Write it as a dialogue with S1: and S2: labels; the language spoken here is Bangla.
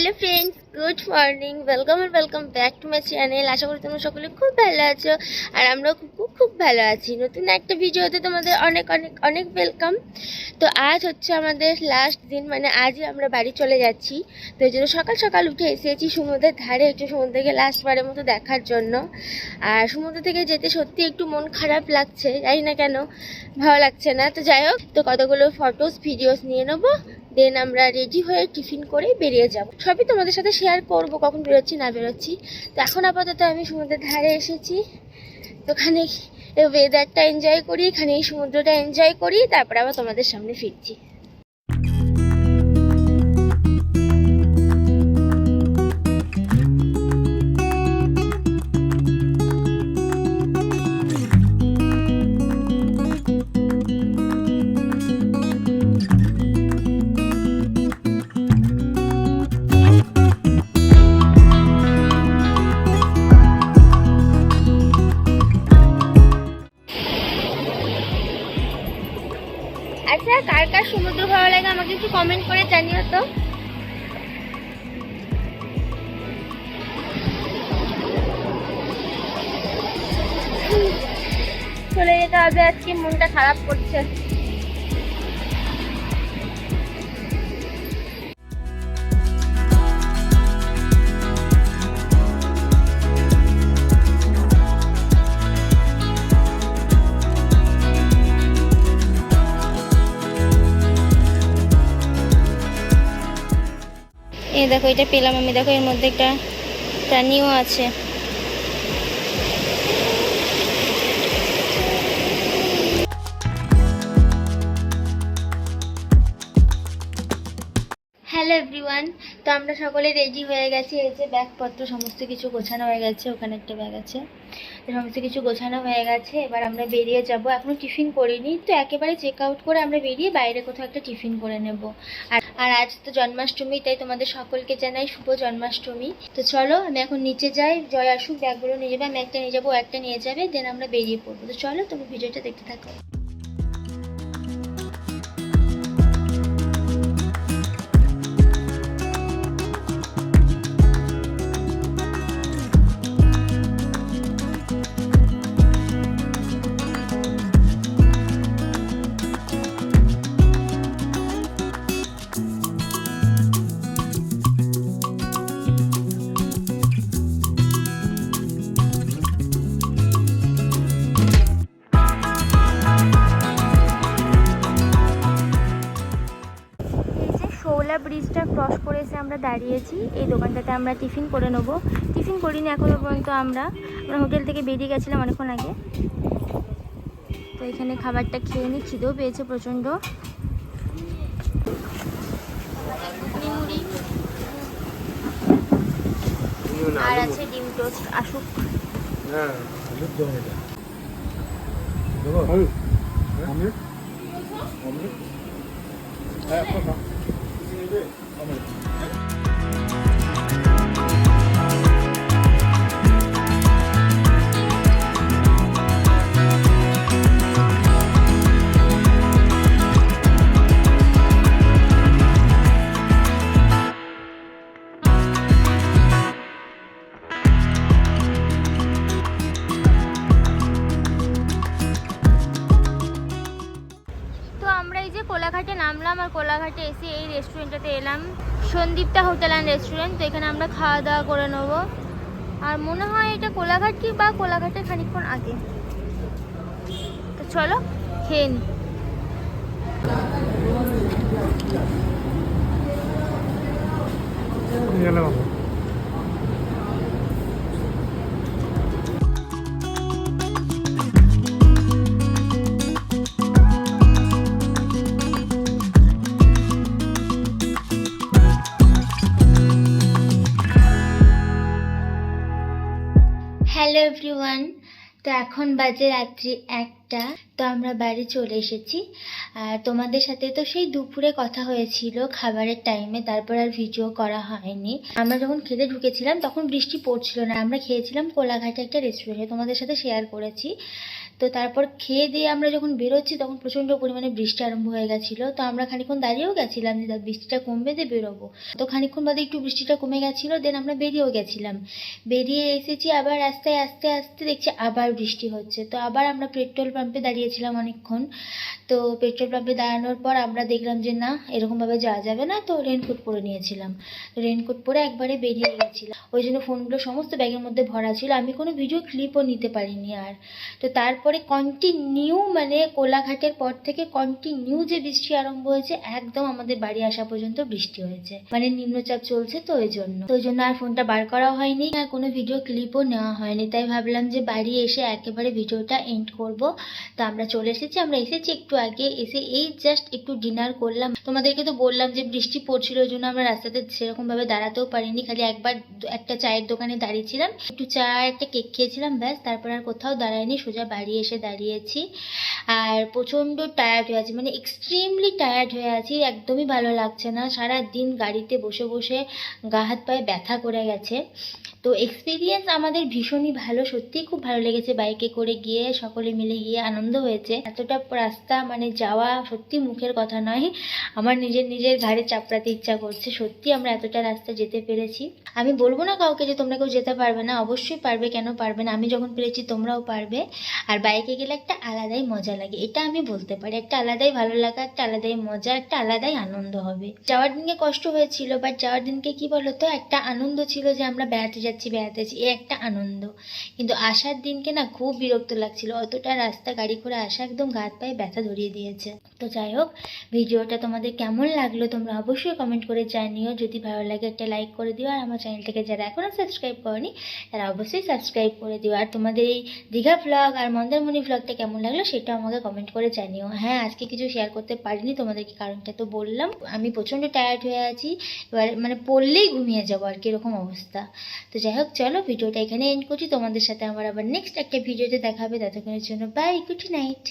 S1: Hello friends, good morning, welcome back to my channel. আশা করি তোমরা সকলে খুব ভালো আছো আর আমরাও খুব ভালো আছি। নতুন একটা ভিডিওতে তোমাদের অনেক অনেক অনেক ওয়েলকাম। তো আজ হচ্ছে আমাদের লাস্ট দিন, মানে আজই আমরা বাড়ি চলে যাচ্ছি। তো এই জন্য সকাল সকাল উঠে এসেছি সমুদ্রের ধারে, একটু সমুদ্রকে লাস্টবারের মতো দেখার জন্য। আর সমুদ্র থেকে যেতে সত্যি একটু মন খারাপ লাগছে, জানি না কেন ভালো লাগছে না। তো যাই হোক, তো কতগুলো ফটোস ভিডিওস নিয়ে নেবো, দেন আমরা রেডি হয়ে টিফিন করে বেরিয়ে যাব। সবই তোমাদের সাথে শেয়ার করব, কখন বেরোচ্ছি না বেরোচ্ছি। তো এখন আপাতত আমি সমুদ্রের ধারে এসেছি, তো ওখানে ওয়েদারটা এনজয় করি, এখানে এই সমুদ্রটা এনজয় করি, তারপর আবার তোমাদের সামনে ফিরছি। আচ্ছা, কার কার সমুদ্র ভালো লাগে আমাকে একটু কমেন্ট করে জানিও তো। চলে যেতে হবে, আজকে মনটা খারাপ করছে। এই দেখো, এটা পেলাম আমি, দেখো এর মধ্যে একটা টানিও আছে। হ্যালো এভরিওয়ান, তো আমরা সকলে রেডি হয়ে গেছি। এই যে ব্যাগপত্র সমস্ত কিছু গোছানো হয়ে গেছে, ওখানে একটা ব্যাগ আছে, তো সমস্ত কিছু গোছানো হয়ে গেছে। এবার আমরা বেরিয়ে যাব। এখনও টিফিন করিনি, তো একেবারে চেক আউট করে আমরা বেরিয়ে বাইরে কোথাও একটা টিফিন করে নেব। আর আজ তো জন্মাষ্টমী, তাই তোমাদের সকলকে জানাই শুভ জন্মাষ্টমী। তো চলো, আমি এখন নিচে যাই, জয় আসুক, ব্যাগগুলো নিয়ে যাবে, আমি একটা নিয়ে যাবো, একটা নিয়ে যাবে, দেন আমরা বেরিয়ে পড়বো। তো চলো, তুমি ভিডিওটা দেখতে থাকো। ব্রিজটা ক্রস করে এসে আমরা দাঁড়িয়েছি, এই দোকানটাতে আমরা টিফিন করে নেবো। টিফিন করিনি এখনো পর্যন্ত, আমরা হোটেল থেকে বেরিয়ে গেছিলাম অনেকক্ষণ আগে। তো এখানে খাবারটা খেয়ে নিই, খিদেও পেয়েছে প্রচণ্ড। আর আছে ডিম টোস্ট, আসুক। কোলাঘাটে নামলাম, আর কোলাঘাটে এসে এই রেস্টুরেন্টটাতে এলাম, সন্দীপ্তা হোটেল অ্যান্ড রেস্টুরেন্ট। তো এখানে আমরা খাওয়া দাওয়া করে নেবো। আর মনে হয় এটা কোলাঘাট কি বা কোলাঘাটের খানিকক্ষণ আগে। তো চলো খেয়ে নিই। হ্যালো এভরিওয়ান, তো এখন বাজে রাত্রি 1টা। তো আমরা বাড়ি চলে এসেছি। আর তোমাদের সাথে তো সেই দুপুরে কথা হয়েছিল খাবারের টাইমে, তারপর আর ভিডিও করা হয়নি। আমরা যখন খেতে ঢুকেছিলাম তখন বৃষ্টি পড়ছিল না, আমরা খেয়েছিলাম কোলাঘাটে একটা রেস্টুরেন্টে, তোমাদের সাথে শেয়ার করেছি। তো তারপর খেয়ে দিয়ে আমরা যখন বেরোচ্ছি তখন প্রচণ্ড পরিমাণে বৃষ্টি আরম্ভ হয়ে গেছিলো। তো আমরা খানিকক্ষণ দাঁড়িয়েও গেছিলাম যে বৃষ্টিটা কমবে দিয়ে বেরোবো। তো খানিকক্ষণ বাদে একটু বৃষ্টিটা কমে গেছিলো, দেন আমরা বেরিয়েও গেছিলাম। বেরিয়ে এসেছি, আবার রাস্তায় আস্তে আস্তে দেখছি আবার বৃষ্টি হচ্ছে। তো আবার আমরা পেট্রোল পাম্পে দাঁড়িয়েছিলাম অনেকক্ষণ। তো পেট্রোল পাম্পে দাঁড়ানোর পর আমরা দেখলাম যে না, এরকমভাবে যাওয়া যাবে না। তো রেনকোট পরে নিয়েছিলাম, রেনকোট পরে একবারে বেরিয়ে গেছিলাম। ওই জন্য ফোনগুলো সমস্ত ব্যাগের মধ্যে ভরা ছিল, আমি কোনো ভিডিও ক্লিপও নিতে পারিনি আর। তো তারপরে কন্টিনিউ মানে কোলাঘাটের পর থেকে কন্টিনিউ যে বৃষ্টি আরম্ভ হয়েছে, একদম আমাদের বাড়ি আসা পর্যন্ত বৃষ্টি হয়েছে। মানে নিম্নচাপ চলছে, তো ওই জন্য আর ফোনটা বার করা হয়নি, আর কোনো ভিডিও ক্লিপও নেওয়া হয়নি। তাই ভাবলাম যে বাড়ি এসে একেবারে ভিডিওটা এন্ড করব। তো আমরা চলে এসেছি, আমরা এসেছি একটু আগে, এসে এই জাস্ট একটু ডিনার করলাম। তোমাদেরকে তো বললাম যে বৃষ্টি পড়ছিল, ওই জন্য আমরা রাস্তাতে সেরকম ভাবে দাঁড়াতেও পারিনি, খালি একবার একটা চায়ের দোকানে দাঁড়িয়েছিলাম, একটু চা একটা কেক খেয়েছিলাম, ব্যাস। তারপর আর কোথাও দাঁড়াইনি, সোজা বাড়ি এসে দাঁড়িয়েছি। আর প্রচণ্ড টায়ার্ড হয়ে আছি, মানে এক্সট্রিমলি টায়ার্ড হয়ে আছি, একদমই ভালো লাগছে না। সারা দিন গাড়িতে বসে বসে গা হাত পায়ে ব্যথা করে গেছে। তো এক্সপিরিয়েন্স আমাদের ভীষণই ভালো, সত্যিই খুব ভালো লেগেছে। বাইকে করে গিয়ে সকলে মিলে গিয়ে আনন্দ হয়েছে। এতটা রাস্তা মানে যাওয়া সত্যি মুখের কথা নয়, আমার নিজের ঘাড়ে চাপড়াতে ইচ্ছা করছে। সত্যি আমরা এতটা রাস্তা যেতে পেরেছি। আমি বলবো না কাউকে যে তোমরা কেউ যেতে পারবে না, অবশ্যই পারবে, কেন পারবে না। আমি যখন পেরেছি তোমরাও পারবে। আর বাইকে গেলে একটা আলাদাই মজা লাগে, এটা আমি বলতে পারি। একটা আলাদাই ভালো লাগা, একটা আলাদাই মজা, একটা আলাদাই আনন্দ হবে। যাওয়ার দিনকে কষ্ট হয়েছিল, বাট যাওয়ার দিনকে কি বলতো, একটা আনন্দ ছিল যে আমরা বেড়াতে যাচ্ছি, এ একটা আনন্দ। কিন্তু আসার দিনকে না খুব বিরক্ত লাগছিল, অতটা রাস্তা গাড়ি করে আসা একদম গা হাত পায়ে ব্যথা ধরিয়ে দিয়েছে। তো যাই হোক, ভিডিওটা তোমাদের কেমন লাগলো তোমরা অবশ্যই কমেন্ট করে জানিও। যদি ভালো লাগে একটা লাইক করে দিও, আর আমার চ্যানেলটাকে যারা এখনো সাবস্ক্রাইব করনি তারা অবশ্যই সাবস্ক্রাইব করে দিও। আর তোমাদের এই দীঘা ব্লগ আর মন্দারমণি ব্লগটা কেমন লাগলো সেটাও আমাকে কমেন্ট করে জানিও। হ্যাঁ, আজকে কিছু শেয়ার করতে পারিনি তোমাদেরকে, কারণটা তো বললাম, আমি প্রচণ্ড টায়ার্ড হয়ে আছি। এবার মানে পড়লেই ঘুমিয়ে যাবো আর কি, এরকম অবস্থা। তো যাই হোক, চলো ভিডিওটা এখানে এন্ড করছি। তোমাদের সাথে আমার আবার নেক্সট একটা ভিডিওতে দেখা হবে। ততক্ষণের জন্য বাই, গুড নাইট।